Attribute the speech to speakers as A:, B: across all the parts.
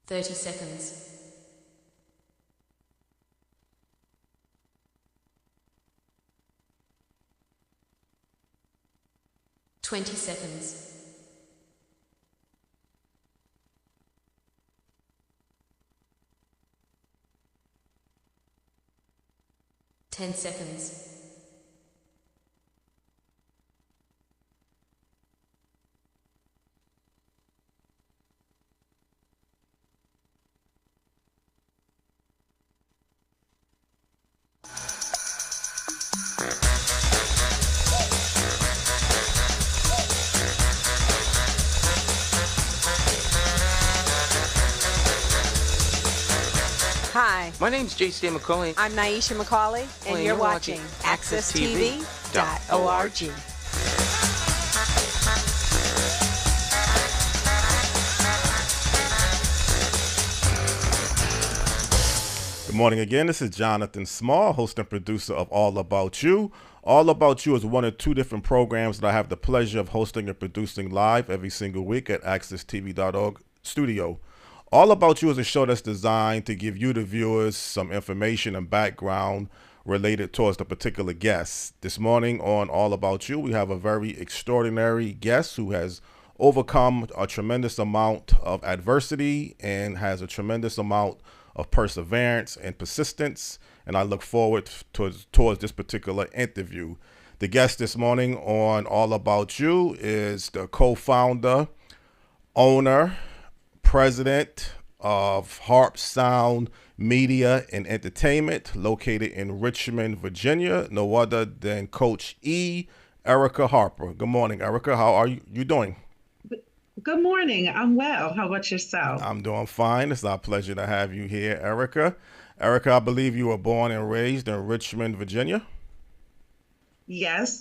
A: 30 seconds. 20 seconds. 10 seconds.
B: Hi,
C: My name's J.C. McCauley.
B: I'm Naisha McCauley, and you're watching AccessTV.org.
D: Good morning again. This is Jonathan Small, host and producer of All About You. All About You is one of two different programs that I have the pleasure of hosting and producing live every single week at AccessTV.org studio. All About You is a show that's designed to give you, the viewers, some information and background related towards the particular guest. This morning on All About You, we have a very extraordinary guest who has overcome a tremendous amount of adversity and has a tremendous amount of perseverance and persistence, and I look forward towards this particular interview. The guest this morning on All About You is the co-founder, owner, president of Harp Sound Media and Entertainment, located in Richmond, Virginia, no other than Coach E, Erica Harper. Good morning, Erica. How are you doing?
E: Good morning. I'm well. How about yourself?
D: I'm doing fine. It's our pleasure to have you here, Erica. Erica, I believe you were born and raised in Richmond, Virginia.
E: Yes.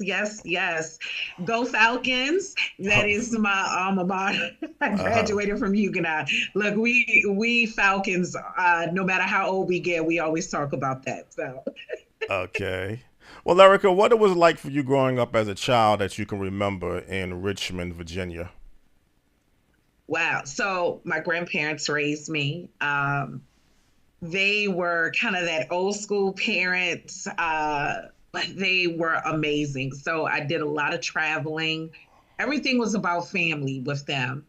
E: Go Falcons. That is my alma mater. I graduated from Huguenot. Look, we Falcons, no matter how old we get, we always talk about that. So.
D: Okay. Well, Erica, what it was like for you growing up as a child that you can remember in Richmond, Virginia?
E: Wow. So my grandparents raised me. They were kind of that old school parents, but they were amazing. So I did a lot of traveling. Everything was about family with them.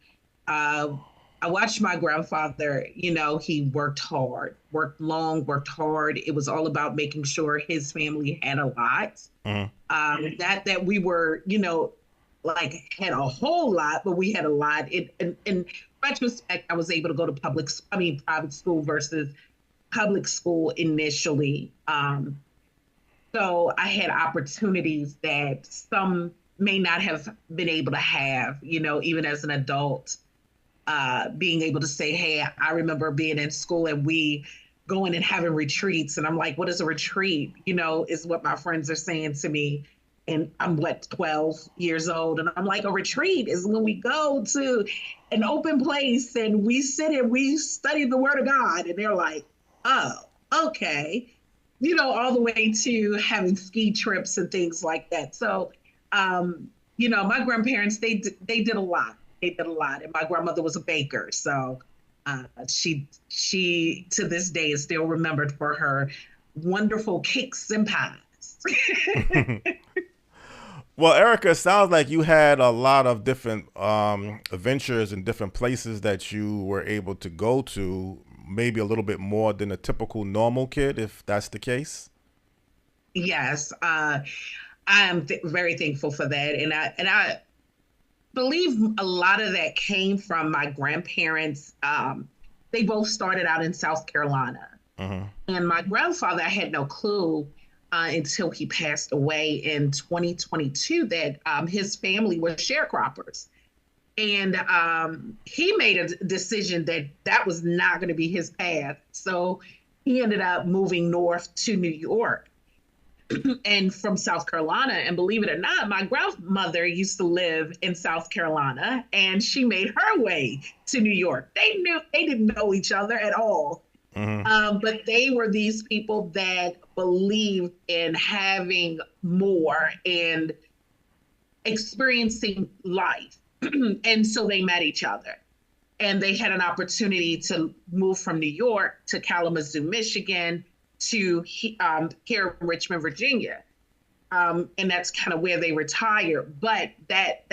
E: I watched my grandfather, he worked hard, worked long, worked hard. It was all about making sure his family had a lot. That we were, like had a whole lot, but we had a lot. In retrospect, I was able to go to private school versus public school initially. So I had opportunities that some may not have been able to have, even as an adult, being able to say, hey, I remember being in school and we going and having retreats. And I'm like, what is a retreat? Is what my friends are saying to me. And I'm 12 years old. And I'm like, a retreat is when we go to an open place and we sit and we study the word of God. And they're like, oh, okay. All the way to having ski trips and things like that. So, my grandparents, they did a lot. They did a lot. And my grandmother was a baker. So she to this day is still remembered for her wonderful cakes and pies.
D: Well, Erica, it sounds like you had a lot of different adventures and different places that you were able to go to, maybe a little bit more than a typical normal kid, if that's the case.
E: Yes, I am very thankful for that. And I believe a lot of that came from my grandparents. They both started out in South Carolina. And my grandfather, I had no clue until he passed away in 2022 that his family were sharecroppers. And he made a decision that was not going to be his path. So he ended up moving north to New York and from South Carolina. And believe it or not, my grandmother used to live in South Carolina and she made her way to New York. They didn't know each other at all. But they were these people that believed in having more and experiencing life. And so they met each other. and they had an opportunity to move from New York to Kalamazoo, Michigan, to here in Richmond, Virginia. And that's kind of where they retired. But that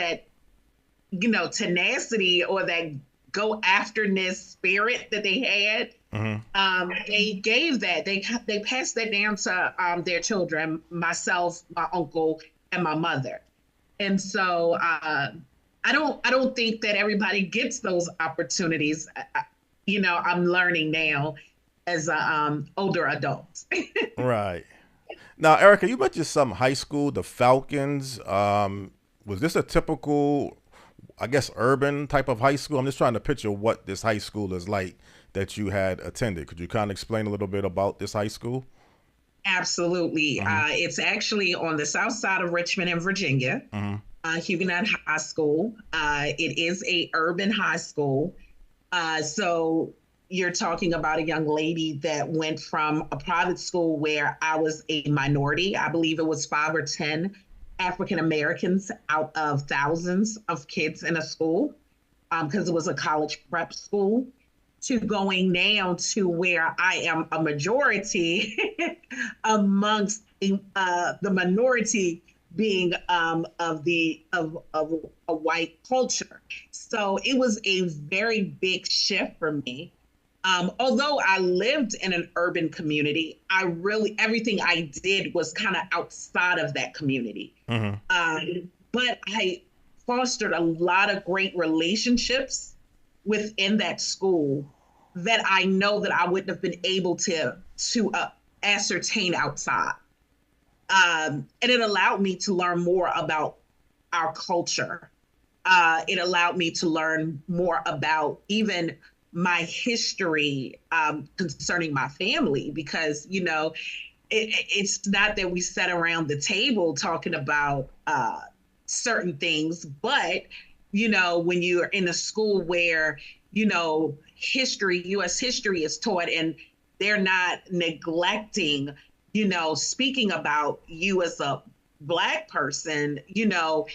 E: tenacity or that go afterness spirit that they had, they gave that. They passed that down to their children, myself, my uncle, and my mother. And so I don't think that everybody gets those opportunities. I'm learning now as a older adult.
D: Right. Now, Erica, you mentioned some high school, the Falcons. Was this a typical, I guess, urban type of high school? I'm just trying to picture what this high school is like that you had attended. Could you kind of explain a little bit about this high school?
E: Absolutely. It's actually on the south side of Richmond in Virginia, Huguenot High School. It is a urban high school. So you're talking about a young lady that went from a private school where I was a minority. I believe it was 5 or 10 African Americans out of thousands of kids in a school, because it was a college prep school, to going now to where I am a majority amongst the minority being of a white culture. So it was a very big shift for me. Although I lived in an urban community, everything I did was kind of outside of that community. But I fostered a lot of great relationships within that school that I know that I wouldn't have been able to ascertain outside. And it allowed me to learn more about our culture. It allowed me to learn more about even my history concerning my family, because, it's not that we sat around the table talking about certain things, but, when you're in a school where, history, U.S. history is taught, and they're not neglecting, speaking about you as a Black person, now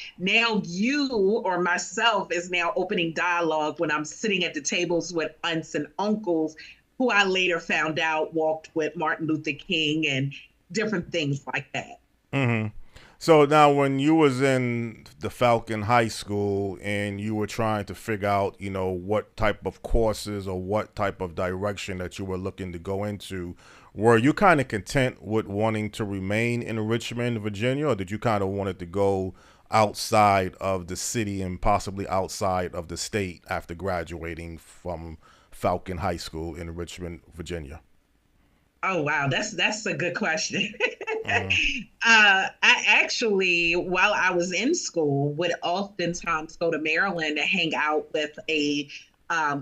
E: you or myself is now opening dialogue when I'm sitting at the tables with aunts and uncles who I later found out walked with Martin Luther King and different things like that.
D: So now when you was in the Falcon High School and you were trying to figure out, what type of courses or what type of direction that you were looking to go into, were you kind of content with wanting to remain in Richmond, Virginia, or did you kind of wanted to go outside of the city and possibly outside of the state after graduating from Falcon High School in Richmond, Virginia?
E: Oh, wow. That's a good question. I actually, while I was in school, would oftentimes go to Maryland to hang out with a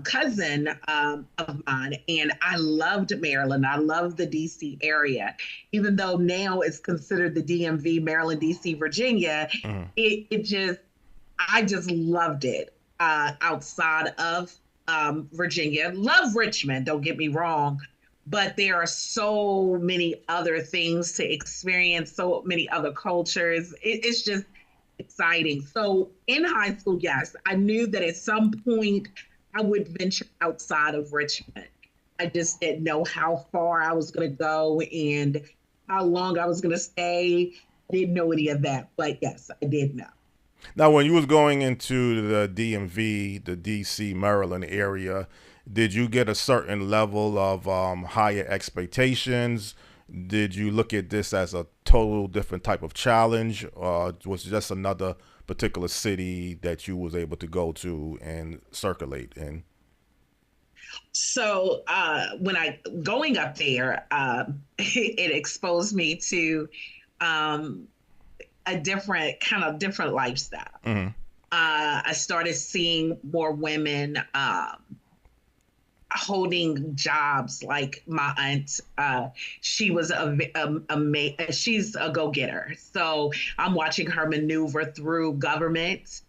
E: cousin of mine. And I loved Maryland. I loved the DC area. Even though now it's considered the DMV, Maryland, DC, Virginia, I just loved it outside of Virginia. Love Richmond, don't get me wrong. But there are so many other things to experience, so many other cultures. It's just exciting. So in high school, yes, I knew that at some point I would venture outside of Richmond. I just didn't know how far I was going to go and how long I was going to stay. I didn't know any of that, but yes, I did know.
D: Now, when you was going into the DMV, the DC, Maryland area, did you get a certain level of higher expectations? Did you look at this as a total different type of challenge, or was it just another particular city that you was able to go to and circulate in?
E: So when going up there, it exposed me to a different lifestyle. I started seeing more women holding jobs, like my aunt. She was she's a go-getter. So I'm watching her maneuver through government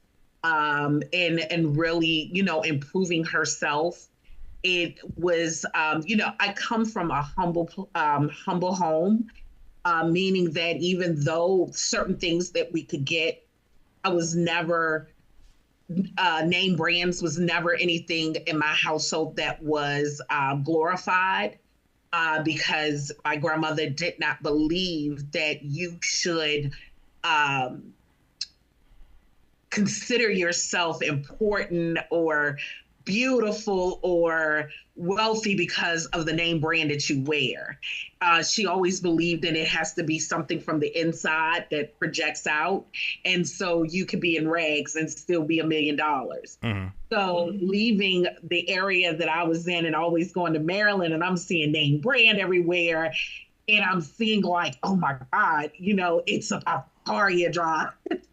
E: and really, improving herself. It was, I come from a humble home, meaning that even though certain things that we could get, I was never name brands was never anything in my household that was glorified, because my grandmother did not believe that you should um, consider yourself important or beautiful or wealthy because of the name brand that you wear. She always believed in it has to be something from the inside that projects out. And so you could be in rags and still be $1 million.
D: Mm-hmm.
E: So leaving the area that I was in and always going to Maryland, and I'm seeing name brand everywhere. And I'm seeing like, oh my God, it's a car you drive.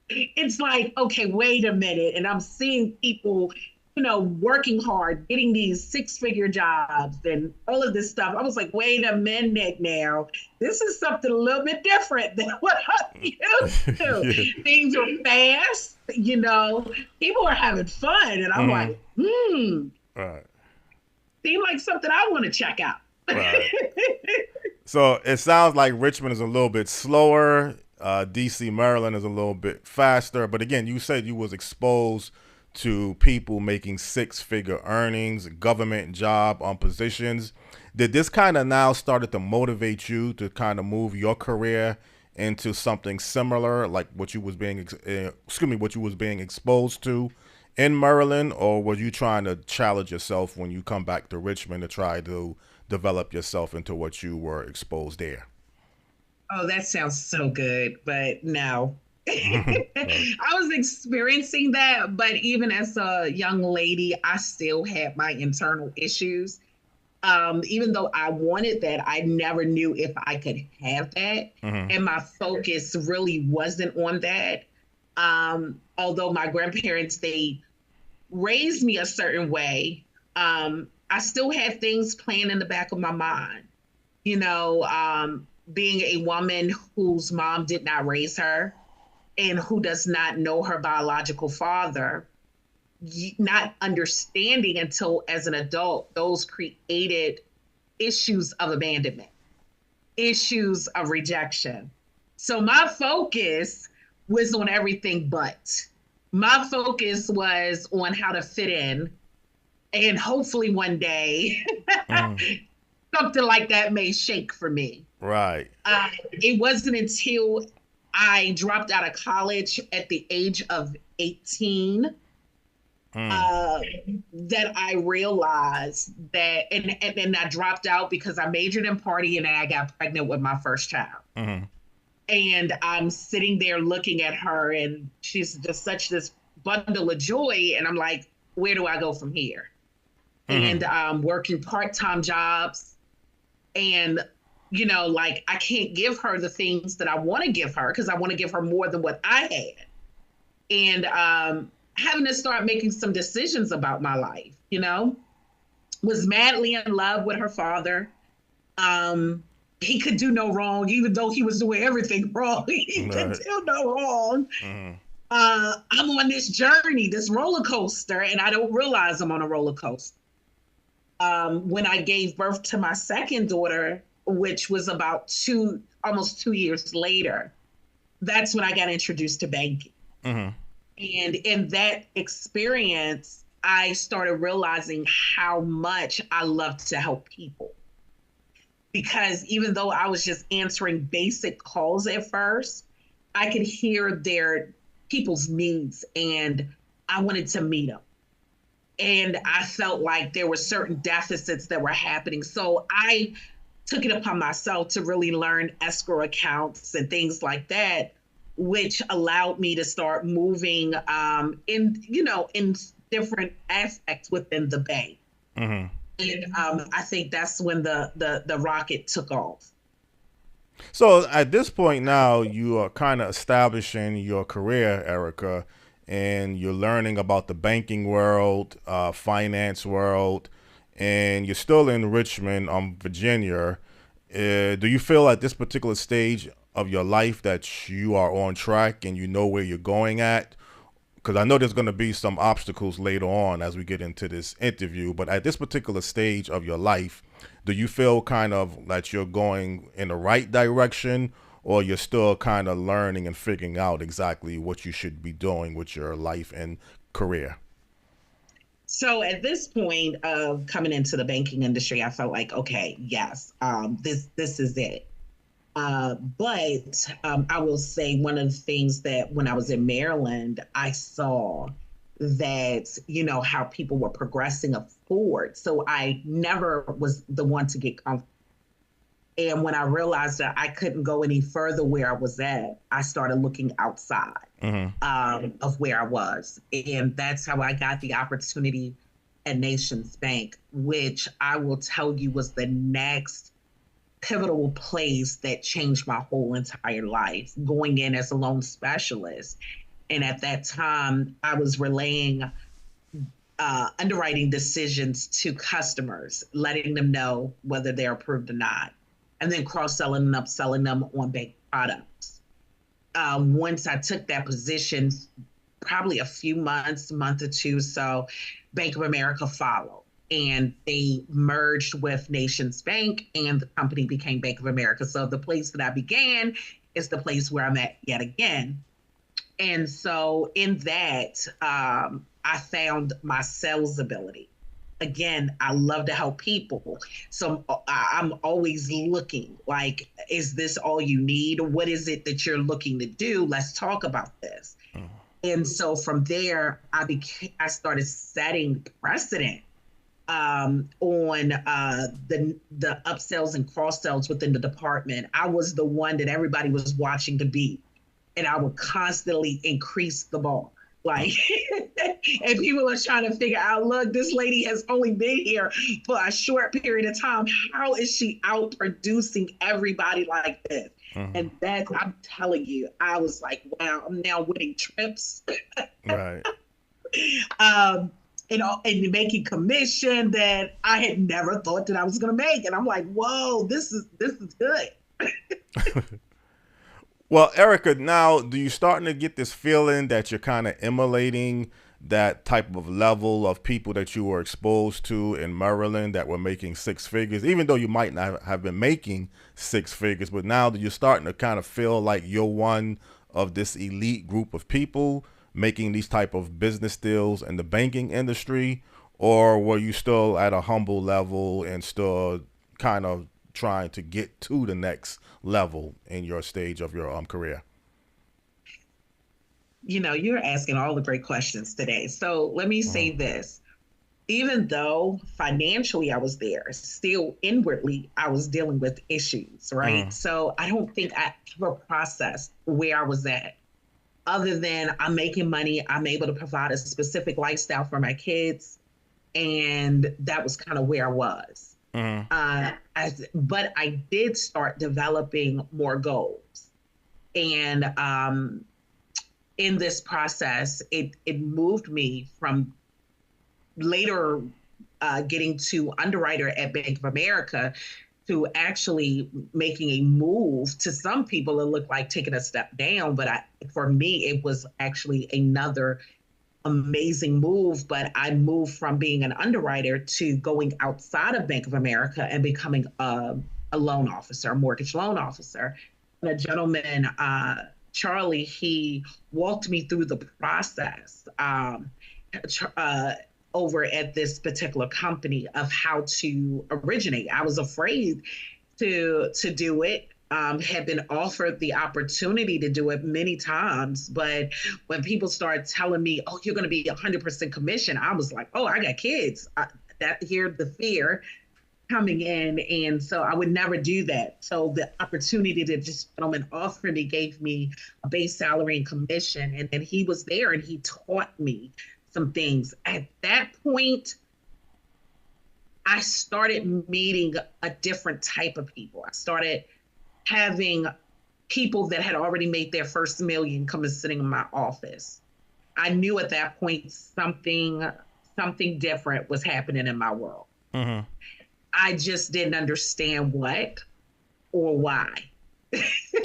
E: It's like, okay, wait a minute. And I'm seeing people working hard, getting these 6-figure jobs and all of this stuff. I was like, wait a minute now. This is something a little bit different than what I'm used to. Yeah. Things are fast, people are having fun. And I'm like,
D: Right.
E: Seems like something I want to check out.
D: Right. So it sounds like Richmond is a little bit slower. DC, Maryland is a little bit faster. But again, you said you was exposed to people making 6-figure earnings, government job on positions. Did this kind of now started to motivate you to kind of move your career into something similar, like what you was being exposed to in Maryland, or were you trying to challenge yourself when you come back to Richmond to try to develop yourself into what you were exposed there?
E: Oh, that sounds so good, but no. I was experiencing that, but even as a young lady, I still had my internal issues. Even though I wanted that, I never knew if I could have that. Mm-hmm. And my focus really wasn't on that. Although my grandparents, they raised me a certain way, I still had things playing in the back of my mind. Being a woman whose mom did not raise her, and who does not know her biological father, not understanding until as an adult, those created issues of abandonment, issues of rejection. So my focus was on everything but. My focus was on how to fit in, and hopefully one day something like that may shake for me.
D: Right.
E: It wasn't until I dropped out of college at the age of 18 that I realized that, and I dropped out because I majored in party and I got pregnant with my first child. Mm-hmm. And I'm sitting there looking at her, and she's just such this bundle of joy. And I'm like, where do I go from here? Mm-hmm. And I'm working part-time jobs, and I can't give her the things that I want to give her because I want to give her more than what I had. And having to start making some decisions about my life, was madly in love with her father. He could do no wrong, even though he was doing everything wrong. He could do no wrong. Mm-hmm. I'm on this journey, this roller coaster, and I don't realize I'm on a roller coaster. When I gave birth to my second daughter, which was about almost 2 years later, that's when I got introduced to banking. Mm-hmm. And in that experience, I started realizing how much I loved to help people. Because even though I was just answering basic calls at first, I could hear their people's needs, and I wanted to meet them. And I felt like there were certain deficits that were happening. So I took it upon myself to really learn escrow accounts and things like that, which allowed me to start moving in different aspects within the bank. Mm-hmm. And I think that's when the rocket took off.
D: So at this point now, you are kind of establishing your career, Erica, and you're learning about the banking world, finance world, and you're still in Richmond, Virginia. Do you feel at this particular stage of your life that you are on track and you know where you're going at? Because I know there's going to be some obstacles later on as we get into this interview, but at this particular stage of your life, do you feel kind of that you're going in the right direction, or you're still kind of learning and figuring out exactly what you should be doing with your life and career?
E: So at this point of coming into the banking industry, I felt like, okay, yes, this is it. But I will say one of the things that when I was in Maryland, I saw that, how people were progressing forward. So I never was the one to get comfortable. And when I realized that I couldn't go any further where I was at, I started looking outside of where I was. And that's how I got the opportunity at Nations Bank, which I will tell you was the next pivotal place that changed my whole entire life, going in as a loan specialist. And at that time, I was relaying underwriting decisions to customers, letting them know whether they're approved or not, and then cross-selling and upselling them on bank products. Once I took that position, probably a few months, month or two, so Bank of America followed. And they merged with Nations Bank, and the company became Bank of America. So the place that I began is the place where I'm at yet again. And so in that, I found my sales ability. Again, I love to help people. So I'm always looking, like, is this all you need? What is it that you're looking to do? Let's talk about this. And so from there, I started setting precedent on the upsells and cross sells within the department. I was the one that everybody was watching to beat, and I would constantly increase the bar. Like, and people are trying to figure out, look, this lady has only been here for a short period of time. How is she out producing everybody like this? And that's, I'm telling you, I was like, wow, I'm now winning trips.
D: Right.
E: And making commission that I had never thought that I was going to make. And I'm like, whoa, this is good.
D: Well, Erica, now do you starting to get this feeling that you're kind of emulating that type of level of people that you were exposed to in Maryland that were making six figures, even though you might not have been making six figures, but now that you're starting to kind of feel like you're one of this elite group of people making these type of business deals in the banking industry? Or were you still at a humble level and still kind of trying to get to the next level in your stage of your career?
E: You're asking all the great questions today. So let me say this. Even though financially I was there, still inwardly I was dealing with issues, right? So I don't think I ever processed where I was at. Other than I'm making money, I'm able to provide a specific lifestyle for my kids. And that was kind of where I was. But I did start developing more goals. And in this process, it moved me from later getting to underwriter at Bank of America to actually making a move. To some people, it looked like taking a step down, but for me, it was actually another amazing move. But I moved from being an underwriter to going outside of Bank of America and becoming a loan officer, a mortgage loan officer. And a gentleman, Charlie, he walked me through the process over at this particular company of how to originate. I was afraid to do it. Had been offered the opportunity to do it many times, but when people started telling me, "Oh, you're going to be 100% commission," I was like, "Oh, I got kids." The fear coming in, and so I would never do that. So the opportunity that this gentleman offered me gave me a base salary and commission, and then he was there and he taught me some things. At that point, I started meeting a different type of people. I started having people that had already made their first million come and sitting in my office. I knew at that point something different was happening in my world. I just didn't understand what or why.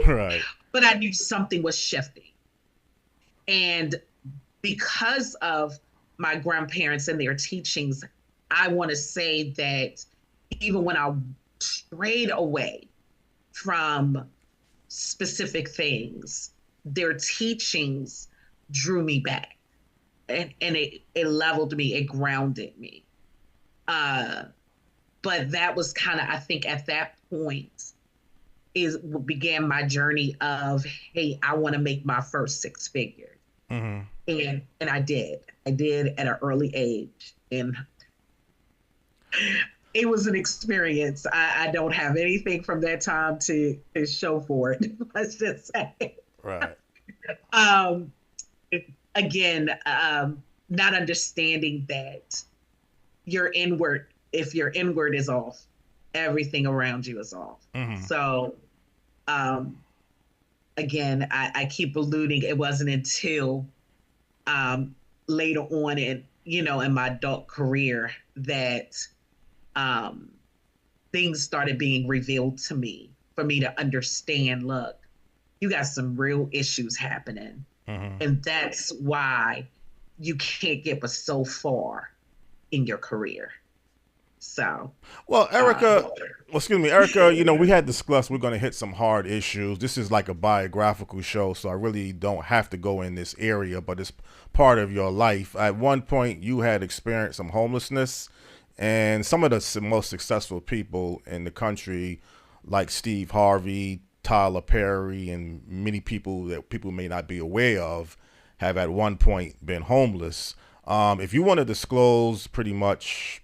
D: Right.
E: But I knew something was shifting. And because of my grandparents and their teachings, I want to say that even when I strayed away from specific things, their teachings drew me back. and it leveled me, it grounded me. But that was kind of, I think at that point is began my journey of, hey, I want to make my first six figures.
D: Mm-hmm.
E: And I did. I did at an early age. And it was an experience. I don't have anything from that time to show for it. Let's just say.
D: Right.
E: Um, Again, not understanding that if your inward is off, everything around you is off.
D: Mm-hmm.
E: So, again, I keep alluding, it wasn't until later on in my adult career that things started being revealed to me for me to understand, look, you got some real issues happening.
D: Mm-hmm.
E: And that's why you can't get but so far in your career. So,
D: well, Erica, we had discussed we're going to hit some hard issues. This is like a biographical show, so I really don't have to go in this area, but it's part of your life. At one point, you had experienced some homelessness, and some of the most successful people in the country, like Steve Harvey, Tyler Perry, and many people that people may not be aware of, have at one point been homeless. If you want to disclose pretty much,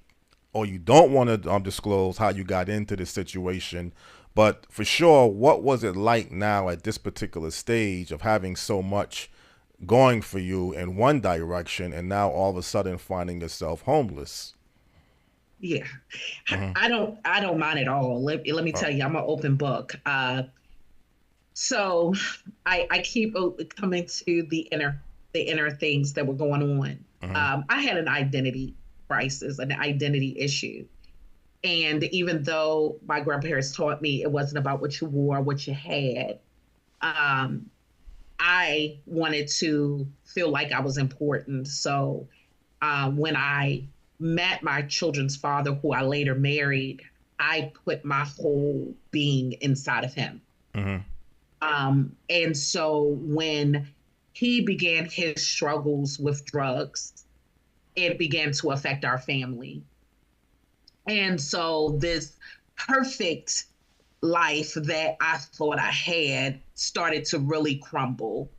D: or you don't want to disclose how you got into this situation, but for sure, what was it like now at this particular stage of having so much going for you in one direction and now all of a sudden finding yourself homeless?
E: Yeah, mm-hmm. I don't mind at all. Let me tell you, I'm an open book. So I keep coming to the inner things that were going on. Mm-hmm. I had an identity crisis, an identity issue. And even though my grandparents taught me it wasn't about what you wore, what you had, I wanted to feel like I was important. So when I met my children's father, who I later married, I put my whole being inside of him. Mm-hmm. And so when he began his struggles with drugs, it began to affect our family. And so this perfect life that I thought I had started to really crumble.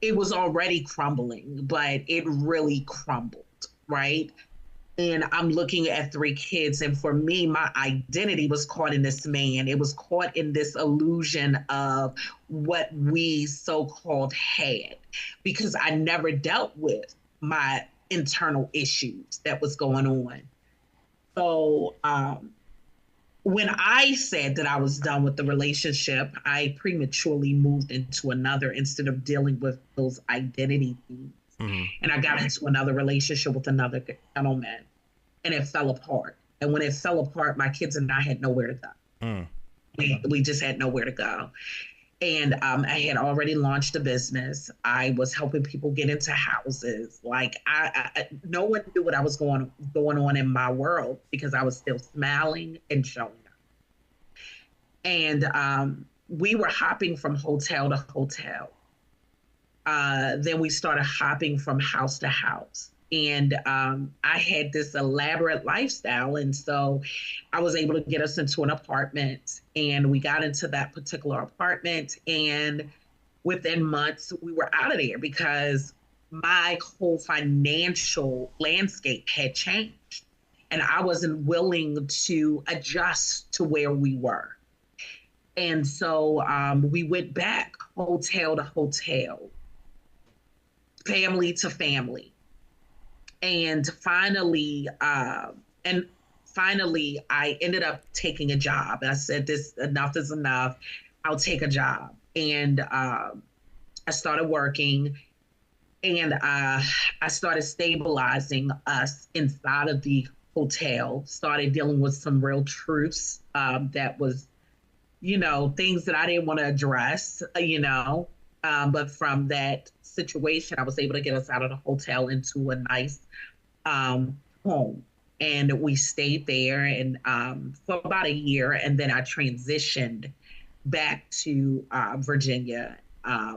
E: It was already crumbling, but it really crumbled, right? And I'm looking at three kids. And for me, my identity was caught in this man. It was caught in this illusion of what we so-called had, because I never dealt with my internal issues that was going on. So when I said that I was done with the relationship, I prematurely moved into another instead of dealing with those identity things. Mm-hmm. And I got into another relationship with another gentleman, and it fell apart. And when it fell apart, my kids and I had nowhere to go. Mm. We just had nowhere to go. And I had already launched a business. I was helping people get into houses. Like I no one knew what I was going on in my world, because I was still smiling and showing up. And we were hopping from hotel to hotel. Then we started hopping from house to house. And I had this elaborate lifestyle. And so I was able to get us into an apartment, and we got into that particular apartment. And within months, we were out of there because my whole financial landscape had changed. And I wasn't willing to adjust to where we were. And so we went back hotel to hotel, family to family. And finally, I ended up taking a job. And I said, enough is enough. I'll take a job. And I started working, and I started stabilizing us inside of the hotel, started dealing with some real truths that was, things that I didn't want to address, but from that situation, I was able to get us out of the hotel into a nice home. And we stayed there and for about a year. And then I transitioned back to Virginia.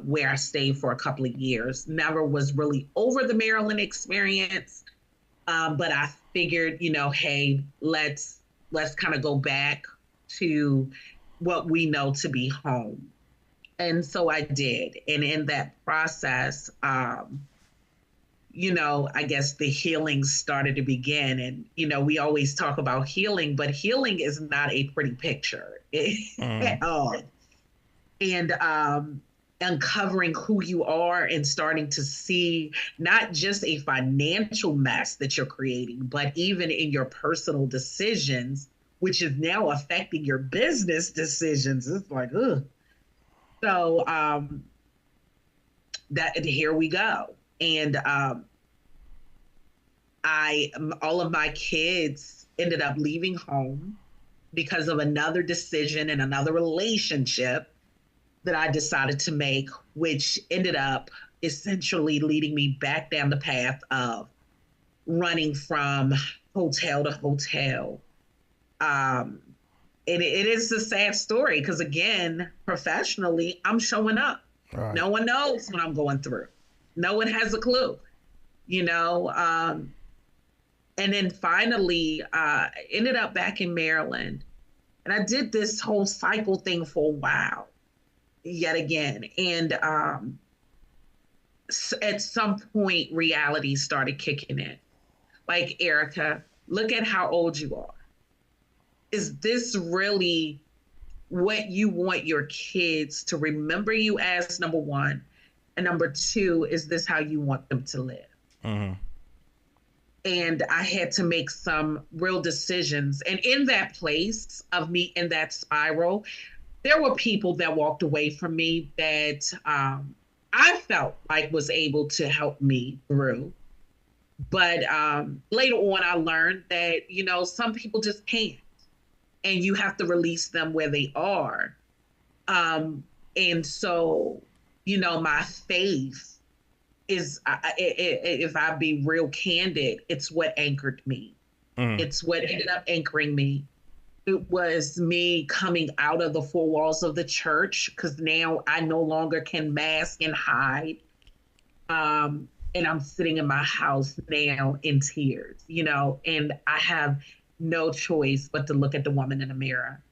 E: where I stayed for a couple of years. Never was really over the Maryland experience, but I figured, hey, let's kind of go back to what we know to be home. And so I did. And in that process, I guess the healing started to begin. And, we always talk about healing, but healing is not a pretty picture at all. And uncovering who you are and starting to see not just a financial mess that you're creating, but even in your personal decisions, which is now affecting your business decisions. It's like, ugh. So that here we go. And all of my kids ended up leaving home because of another decision and another relationship that I decided to make, which ended up essentially leading me back down the path of running from hotel to hotel. It is a sad story because, again, professionally, I'm showing up. Right. No one knows what I'm going through. No one has a clue, And then finally, ended up back in Maryland. And I did this whole cycle thing for a while, yet again. And at some point, reality started kicking in. Like, Erica, look at how old you are. Is this really what you want your kids to remember you as, number one? And number two, is this how you want them to live? Mm-hmm. And I had to make some real decisions. And in that place of me, in that spiral, there were people that walked away from me that I felt like was able to help me through. But later on, I learned that, some people just can't. And you have to release them where they are. And so, my faith is, if I be real candid, it's what anchored me. It's what ended up anchoring me. It was me coming out of the four walls of the church, because now I no longer can mask and hide. And I'm sitting in my house now in tears, and I have no choice but to look at the woman in the mirror.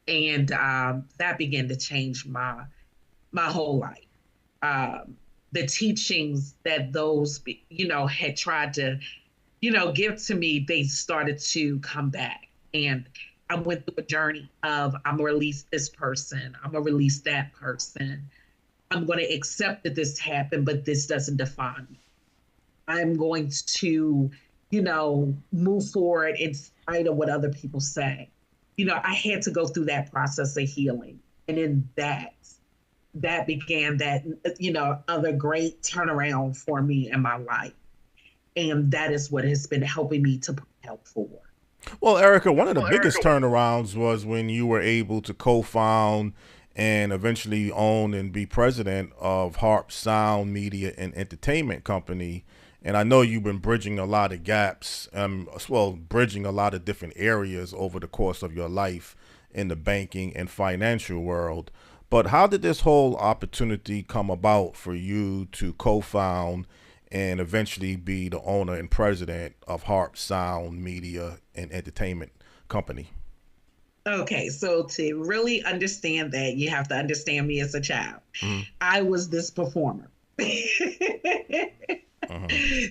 E: And that began to change my whole life. The teachings that those, had tried to, give to me, they started to come back. And I went through a journey of, I'm going to release this person. I'm going to release that person. I'm going to accept that this happened, but this doesn't define me. I'm going to, move forward in spite of what other people say. I had to go through that process of healing. And in that began that, other great turnaround for me in my life. And that is what has been helping me to propel forward.
D: Well, Erica, one of the biggest turnarounds was when you were able to co-found and eventually own and be president of Harp Sound Media and Entertainment Company. And I know you've been bridging a lot of gaps, bridging a lot of different areas over the course of your life in the banking and financial world. But how did this whole opportunity come about for you to co-found and eventually be the owner and president of Harp Sound Media and Entertainment Company?
E: Okay, so to really understand that, you have to understand me as a child. I was this performer.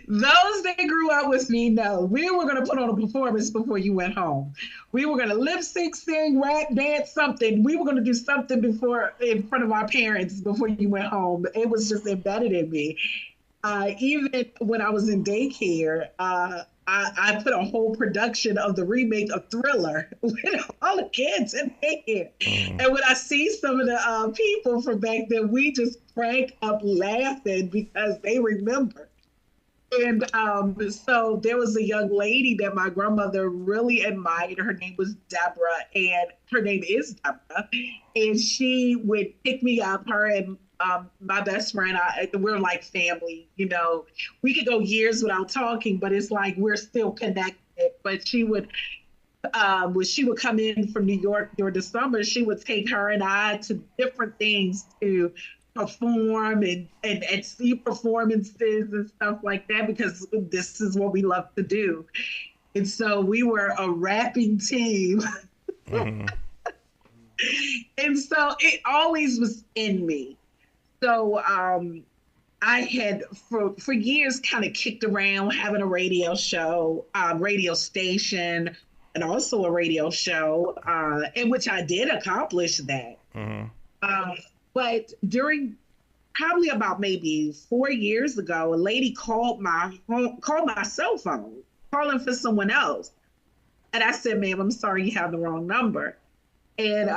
E: Those that grew up with me know we were going to put on a performance before you went home. We were going to lip sync, sing, rap, dance, something. We were going to do something in front of our parents before you went home. It was just embedded in me. Even when I was in daycare, I put a whole production of the remake of Thriller with all the kids in there. And when I see some of the people from back then, we just crank up laughing because they remember. And so there was a young lady that my grandmother really admired. Her name was Deborah, and her name is Deborah. And she would pick me up, her and my best friend, we're like family, we could go years without talking, but it's like we're still connected. But she would, when she would come in from New York during the summer, she would take her and I to different things to perform and see performances and stuff like that because this is what we love to do. And so we were a rapping team.
D: Mm-hmm.
E: And so it always was in me. So I had for years kind of kicked around having a radio show, radio station, and also a radio show, in which I did accomplish that.
D: Mm-hmm.
E: But during probably about maybe 4 years ago, a lady called my cell phone, calling for someone else. And I said, ma'am, I'm sorry, you have the wrong number. And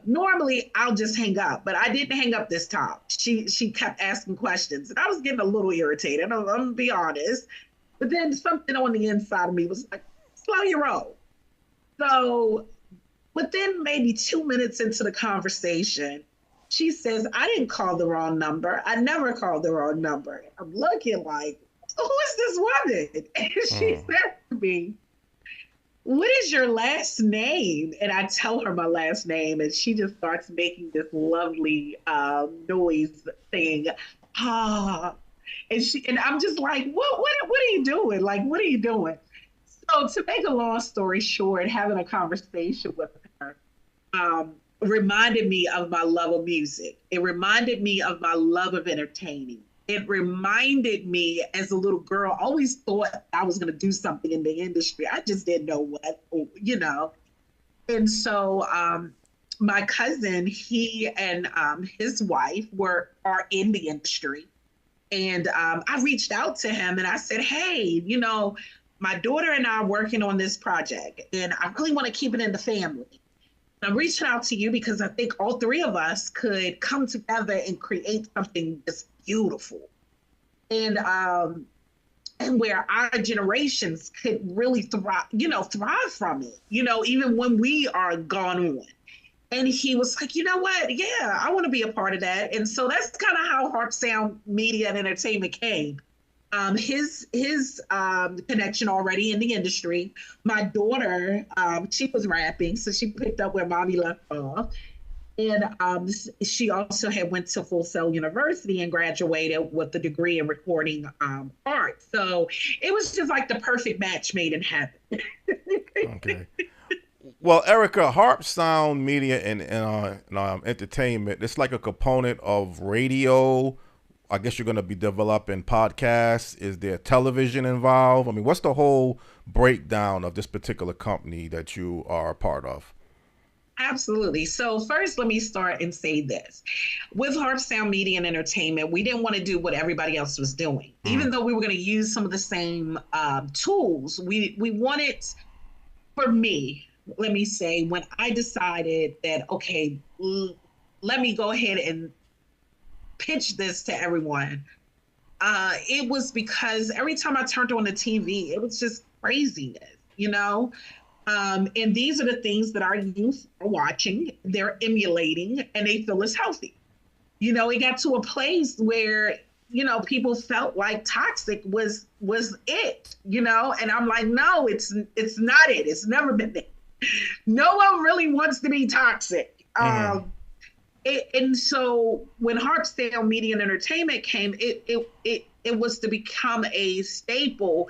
E: normally I'll just hang up, but I didn't hang up this time. She kept asking questions, and I was getting a little irritated. I'm gonna be honest. But then something on the inside of me was like, slow your roll. So within maybe 2 minutes into the conversation, she says, I didn't call the wrong number. I never called the wrong number. I'm looking like, who is this woman? And she said to me, what is your last name? And I tell her my last name, and she just starts making this lovely noise thing. Ah. And I'm just like, what are you doing? Like, what are you doing? So to make a long story short, having a conversation with her reminded me of my love of music. It reminded me of my love of entertaining. It reminded me as a little girl, I always thought I was going to do something in the industry. I just didn't know what, you know. And so my cousin, he and his wife are in the industry. And I reached out to him and I said, hey, you know, my daughter and I are working on this project and I really want to keep it in the family. I'm reaching out to you because I think all three of us could come together and create something that's beautiful. And where our generations could really thrive from it, you know, even when we are gone on. And he was like, you know what? Yeah, I want to be a part of that. And so that's kind of how Harp Sound Media and Entertainment came. His connection already in the industry. My daughter, she was rapping, so she picked up where mommy left off. And she also had went to Full Sail University and graduated with a degree in recording art. So it was just like the perfect match made in heaven.
D: Okay. Well, Erica, Harp Sound Media and Entertainment, it's like a component of radio. I guess you're going to be developing podcasts. Is there television involved? I mean, what's the whole breakdown of this particular company that you are a part of?
E: Absolutely. So first, let me start and say this. With Harp Sound Media and Entertainment, we didn't want to do what everybody else was doing. Even though we were going to use some of the same tools, we wanted, for me, let me say, when I decided that, okay, let me go ahead and pitch this to everyone, it was because every time I turned on the TV, it was just craziness, you know? And these are the things that our youth are watching, they're emulating, and they feel is healthy. You know, it got to a place where, you know, people felt like toxic was it, you know? And I'm like, no, it's not it. It's never been it. No one really wants to be toxic. And so when Harp Sound Media and Entertainment came, it was to become a staple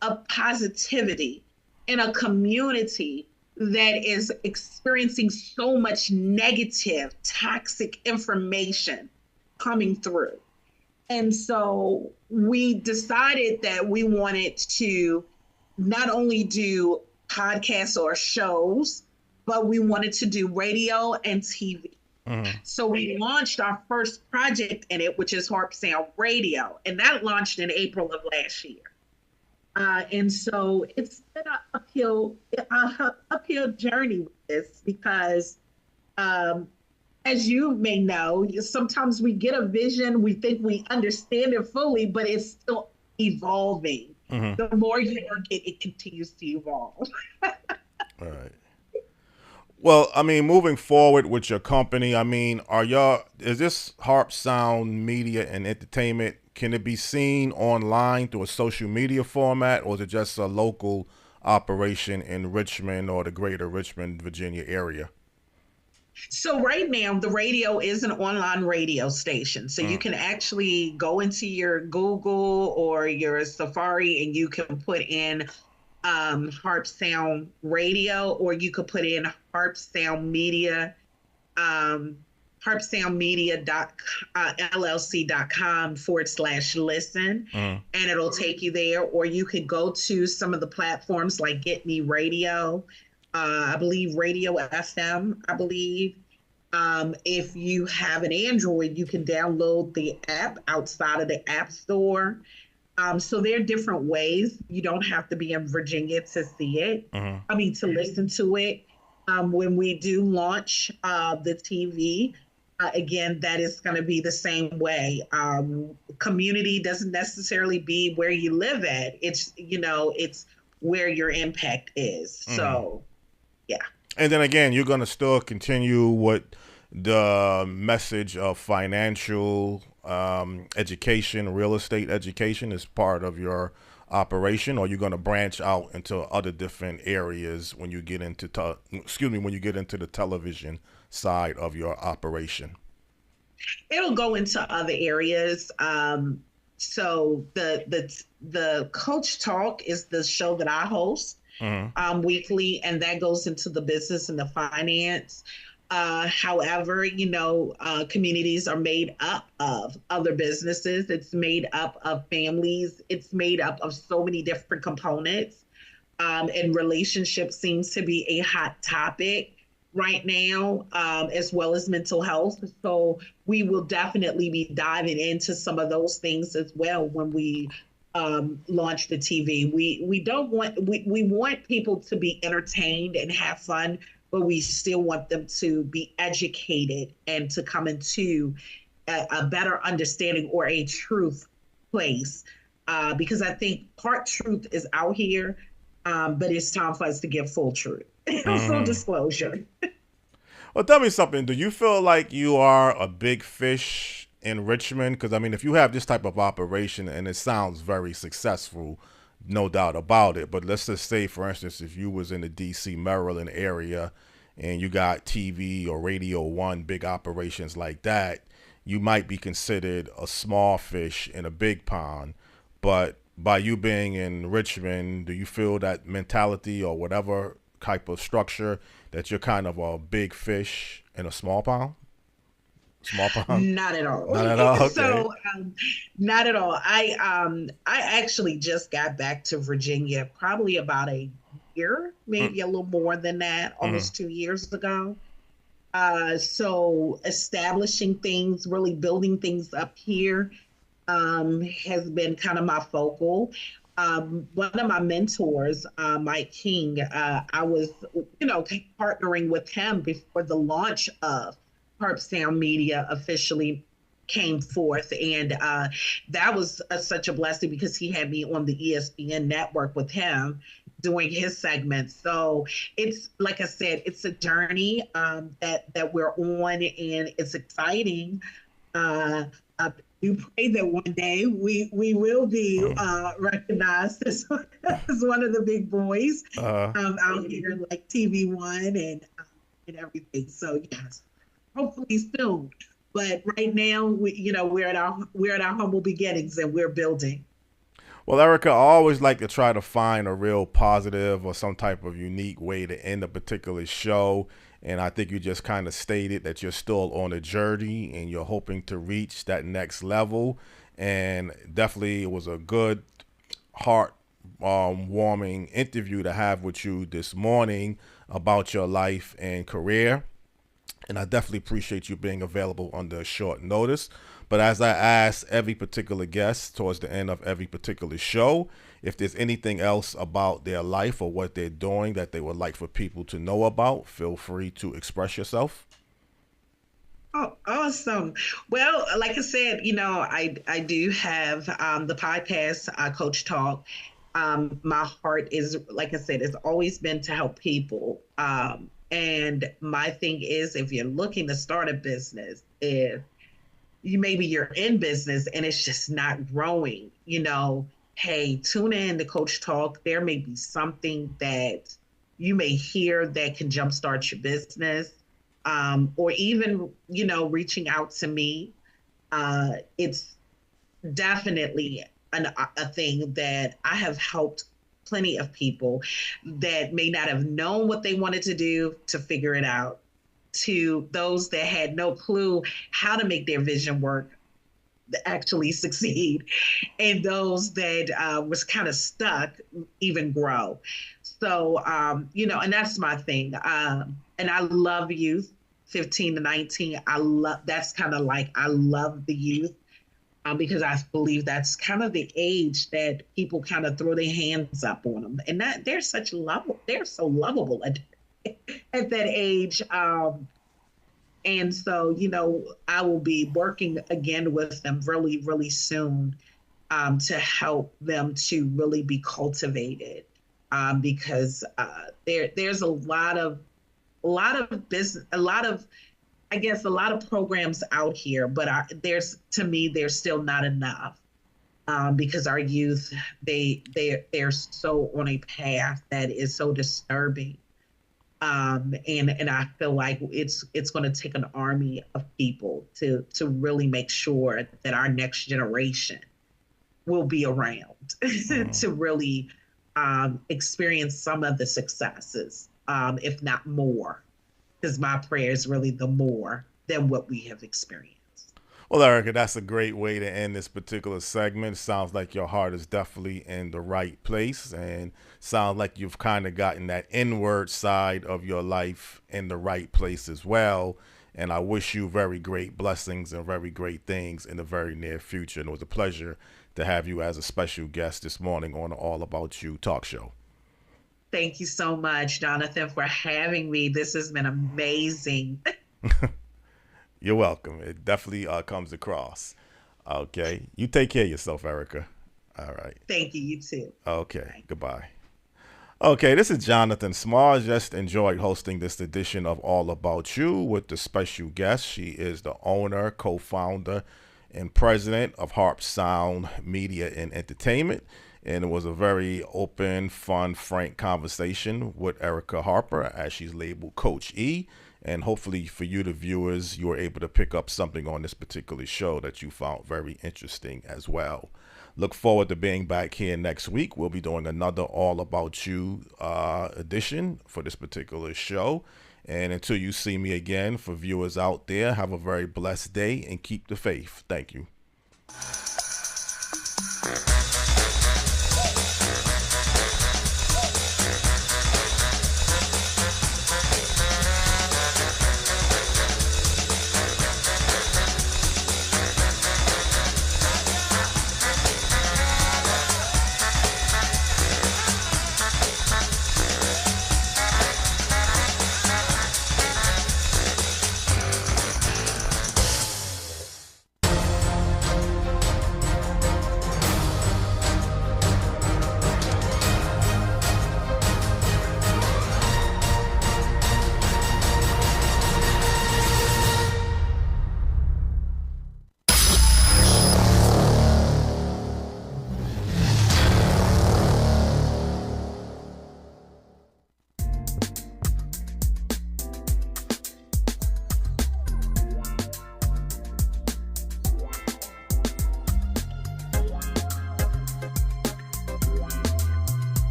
E: of positivity in a community that is experiencing so much negative, toxic information coming through. And so we decided that we wanted to not only do podcasts or shows, but we wanted to do radio and TV. So we launched our first project in it, which is Harp Sound Radio, and that launched in April of last year. And so it's been an uphill journey with this because, as you may know, sometimes we get a vision, we think we understand it fully, but it's still evolving. The more you work it continues to evolve.
D: All right. Well, I mean, moving forward with your company, I mean, is this Harp Sound Media and Entertainment, can it be seen online through a social media format, or is it just a local operation in Richmond or the greater Richmond, Virginia area?
E: So right now, the radio is an online radio station. So you can actually go into your Google or your Safari and you can put in Harp Sound Radio, or you could put in Harp Sound Media, um, harpsoundmedia.llc.com/listen, and it'll take you there. Or you could go to some of the platforms like Get Me Radio, I believe Radio FM, I believe. If you have an Android, you can download the app outside of the App Store. So there are different ways. You don't have to be in Virginia to see it. I mean, to listen to it. When we do launch the TV, again, that is going to be the same way. Community doesn't necessarily be where you live at. It's, it's where your impact is. So, yeah.
D: And then again, you're going to still continue with the message of financial education, real estate education is part of your operation, or you're going to branch out into other different areas when you get into when you get into the television side of your operation?
E: It'll go into other areas. So the Coach Talk is the show that I host weekly, and that goes into the business and the finance. However, communities are made up of other businesses. It's made up of families. It's made up of so many different components. And relationship seems to be a hot topic right now, as well as mental health. So we will definitely be diving into some of those things as well when we launch the TV. We want people to be entertained and have fun, but we still want them to be educated and to come into a better understanding or a truth place. Because I think part truth is out here, but it's time for us to get full truth. Full disclosure.
D: Well, tell me something. Do you feel like you are a big fish in Richmond? Because, I mean, if you have this type of operation and it sounds very successful, no doubt about it. But let's just say, for instance, if you was in the D.C., Maryland area and you got TV or Radio 1, big operations like that, you might be considered a small fish in a big pond. But by you being in Richmond, do you feel that mentality or whatever type of structure that you're kind of a big fish in a small pond? Small pond?
E: Not at all.
D: Not at all. Okay.
E: So, not at all. I actually just got back to Virginia probably about a year, maybe a little more than that, almost 2 years ago. So establishing things, really building things up here, has been kind of my focal. One of my mentors, Mike King, I was, partnering with him before the launch of Harp Sound Media officially came forth. And that was such a blessing because he had me on the ESPN network with him doing his segments. So it's, like I said, it's a journey that we're on, and it's exciting. You pray that one day we will be recognized as one of the big boys out here, like TV One and everything. So yes, hopefully soon. But right now, we're at our humble beginnings and we're building.
D: Well, Erica, I always like to try to find a real positive or some type of unique way to end a particular show. And I think you just kind of stated that you're still on a journey and you're hoping to reach that next level. And definitely it was a good, heart warming interview to have with you this morning about your life and career. And I definitely appreciate you being available under short notice. But as I ask every particular guest towards the end of every particular show, if there's anything else about their life or what they're doing that they would like for people to know about, feel free to express yourself.
E: Oh, awesome. Well, like I said, I do have the podcast, Coach Talk. My heart is, like I said, it's always been to help people. And my thing is, if you're looking to start a business, if you're in business and it's just not growing, hey, tune in to Coach Talk. There may be something that you may hear that can jumpstart your business. or even, reaching out to me. It's definitely a thing that I have helped plenty of people that may not have known what they wanted to do to figure it out, to those that had no clue how to make their vision work to actually succeed, and those that was kind of stuck even grow. So, and that's my thing. And I love youth, 15 to 19. That's kind of like, I love the youth, because I believe that's kind of the age that people kind of throw their hands up on them. And that they're so lovable at that age. And so, I will be working again with them really, really soon, to help them to really be cultivated, because there's a lot of business, a lot of programs out here, but there's still not enough, because our youth, they're so on a path that is so disturbing. And I feel like it's going to take an army of people to really make sure that our next generation will be around to really experience some of the successes, if not more, because my prayer is really the more than what we have experienced.
D: Well, Erica, that's a great way to end this particular segment. Sounds like your heart is definitely in the right place, and sounds like you've kind of gotten that inward side of your life in the right place as well. And I wish you very great blessings and very great things in the very near future. And it was a pleasure to have you as a special guest this morning on the All About You talk show.
E: Thank you so much, Jonathan, for having me. This has been amazing.
D: You're welcome. It definitely comes across. Okay. You take care of yourself, Erica. All right.
E: Thank you. You too.
D: Okay. Bye. Goodbye. Okay, this is Jonathan Small. Just enjoyed hosting this edition of All About You with the special guest. She is the owner, co-founder, and president of Harp Sound Media and Entertainment. And it was a very open, fun, frank conversation with Erica Harper, as she's labeled Coach E. And hopefully for you, the viewers, you were able to pick up something on this particular show that you found very interesting as well. Look forward to being back here next week. We'll be doing another All About You edition for this particular show. And until you see me again, for viewers out there, have a very blessed day and keep the faith. Thank you.